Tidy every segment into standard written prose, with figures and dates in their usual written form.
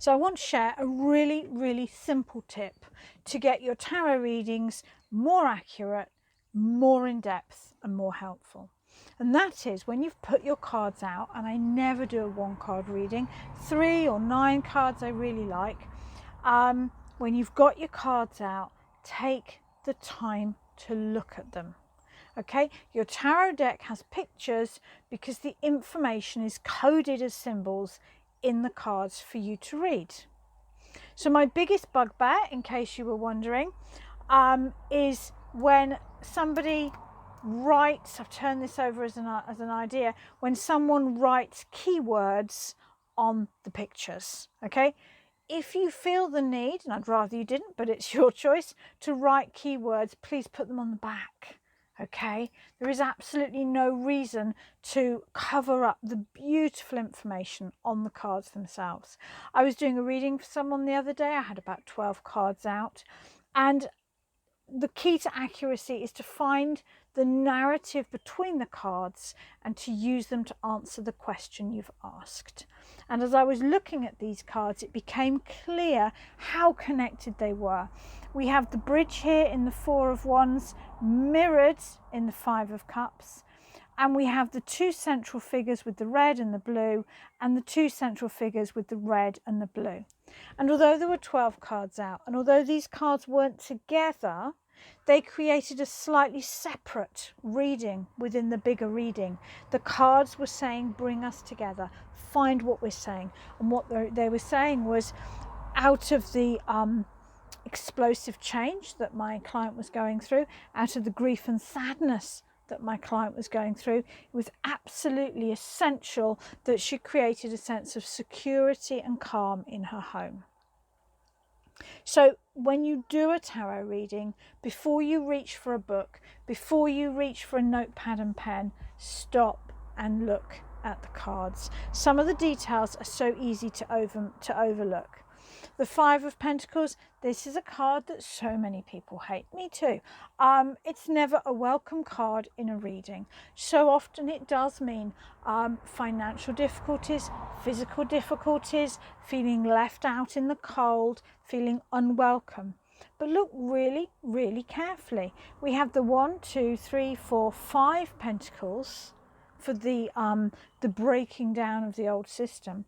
So I want to share a really, really simple tip to get your tarot readings more accurate, more in depth and more helpful. And that is when you've put your cards out, and I never do a 1 card reading, 3 or 9 cards I really like. When you've got your cards out, take the time to look at them. Okay, your tarot deck has pictures because the information is coded as symbols in the cards for you to read. So my biggest bugbear, in case you were wondering, is when somebody writes, I've turned this over as an idea, when someone writes keywords on the pictures. Okay, if you feel the need, and I'd rather you didn't, but it's your choice, to write keywords, please put them on the back. Okay, there is absolutely no reason to cover up the beautiful information on the cards themselves. I was doing a reading for someone the other day. I had about 12 cards out, and the key to accuracy is to find the narrative between the cards and to use them to answer the question you've asked. And as I was looking at these cards, it became clear how connected they were. We have the bridge here in the 4 of Wands mirrored in the 5 of Cups. And we have the 2 central figures with the red and the blue, and the 2 central figures with the red and the blue. And although there were 12 cards out, and although these cards weren't together, they created a slightly separate reading within the bigger reading. The cards were saying, bring us together, find what we're saying. And what they were saying was, out of the explosive change that my client was going through, out of the grief and sadness that my client was going through, it was absolutely essential that she created a sense of security and calm in her home. So when you do a tarot reading, before you reach for a book, before you reach for a notepad and pen, stop and look at the cards. Some of the details are so easy to overlook. The 5 of Pentacles, this is a card that so many people hate. Me too. It's never a welcome card in a reading. So often it does mean financial difficulties, physical difficulties, feeling left out in the cold, feeling unwelcome. But look really, really carefully. We have the 1, 2, 3, 4, 5 Pentacles for the breaking down of the old system.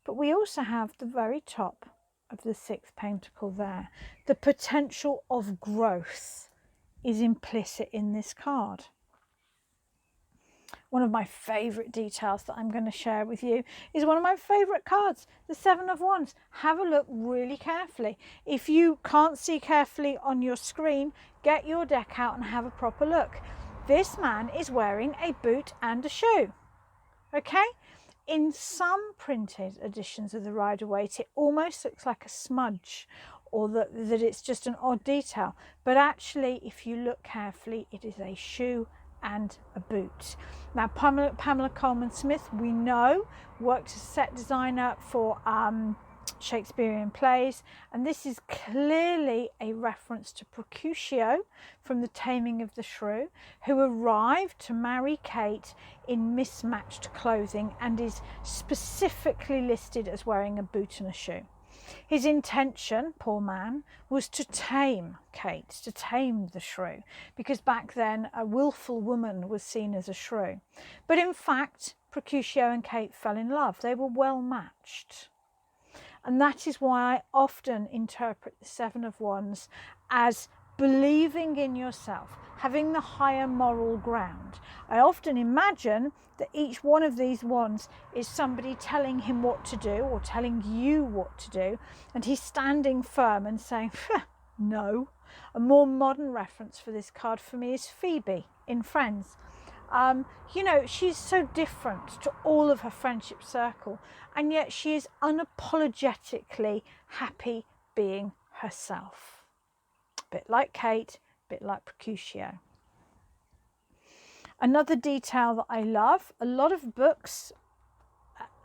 But we also have the very top of the 6th Pentacle there. The potential of growth is implicit in this card. One of my favourite details that I'm going to share with you is one of my favourite cards, the 7 of Wands. Have a look really carefully. If you can't see carefully on your screen, get your deck out and have a proper look. This man is wearing a boot and a shoe. Okay? In some printed editions of the Rider-Waite, it almost looks like a smudge, or that it's just an odd detail. But actually, if you look carefully, it is a shoe and a boot. Now, Pamela Coleman-Smith, we know, worked as set designer for Shakespearean plays, and this is clearly a reference to Mercutio from The Taming of the Shrew, who arrived to marry Kate in mismatched clothing and is specifically listed as wearing a boot and a shoe. His intention, poor man, was to tame Kate, to tame the shrew, because back then a willful woman was seen as a shrew. But in fact, Mercutio and Kate fell in love. They were well matched. And that is why I often interpret the 7 of Wands as believing in yourself, having the higher moral ground. I often imagine that each one of these wands is somebody telling him what to do or telling you what to do, and he's standing firm and saying, no. A more modern reference for this card for me is Phoebe in Friends. You know, she's so different to all of her friendship circle, and yet she is unapologetically happy being herself. A bit like Kate, a bit like Mercutio. Another detail that I love, a lot of books,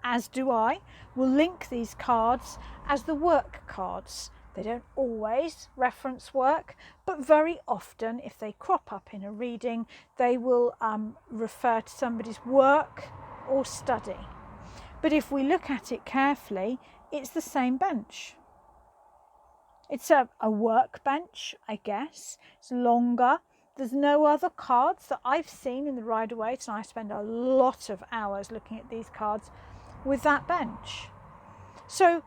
as do I, will link these cards as the work cards. They don't always reference work, but very often, if they crop up in a reading, they will refer to somebody's work or study. But if we look at it carefully, it's the same bench. It's a workbench, I guess. It's longer. There's no other cards that I've seen in the Rider-Waite, and I spend a lot of hours looking at these cards with that bench. So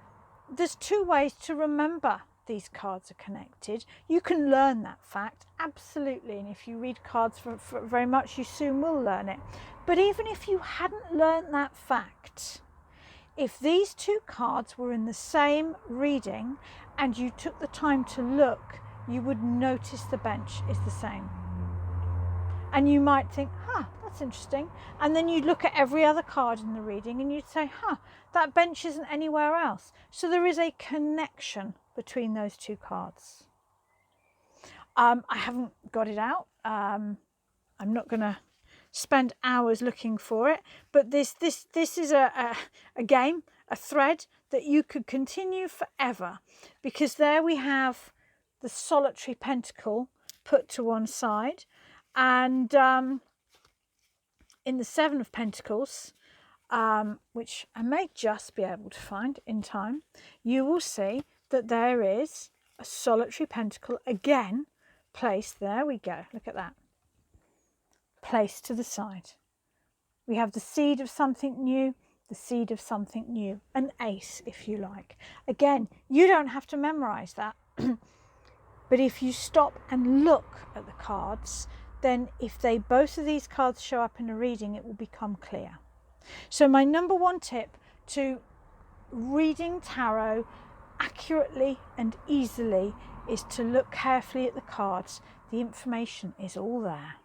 there's two ways to remember these cards are connected. You can learn that fact, absolutely, and if you read cards for very much, you soon will learn it. But even if you hadn't learned that fact, if these two cards were in the same reading and you took the time to look, you would notice the bench is the same. And you might think, that's interesting. And then you'd look at every other card in the reading and you'd say, that bench isn't anywhere else. So there is a connection between those two cards. I haven't got it out. I'm not going to spend hours looking for it, but this is a game, a thread that you could continue forever, because there we have the solitary pentacle put to one side, and in the Seven of Pentacles, which I may just be able to find in time, you will see that there is a solitary pentacle again placed. There we go, look at that, placed to the side. We have the seed of something new, the seed of something new, an ace if you like. Again, you don't have to memorize that, but if you stop and look at the cards, then if both of these cards show up in a reading, it will become clear. So my number one tip to reading tarot accurately and easily is to look carefully at the cards. The information is all there.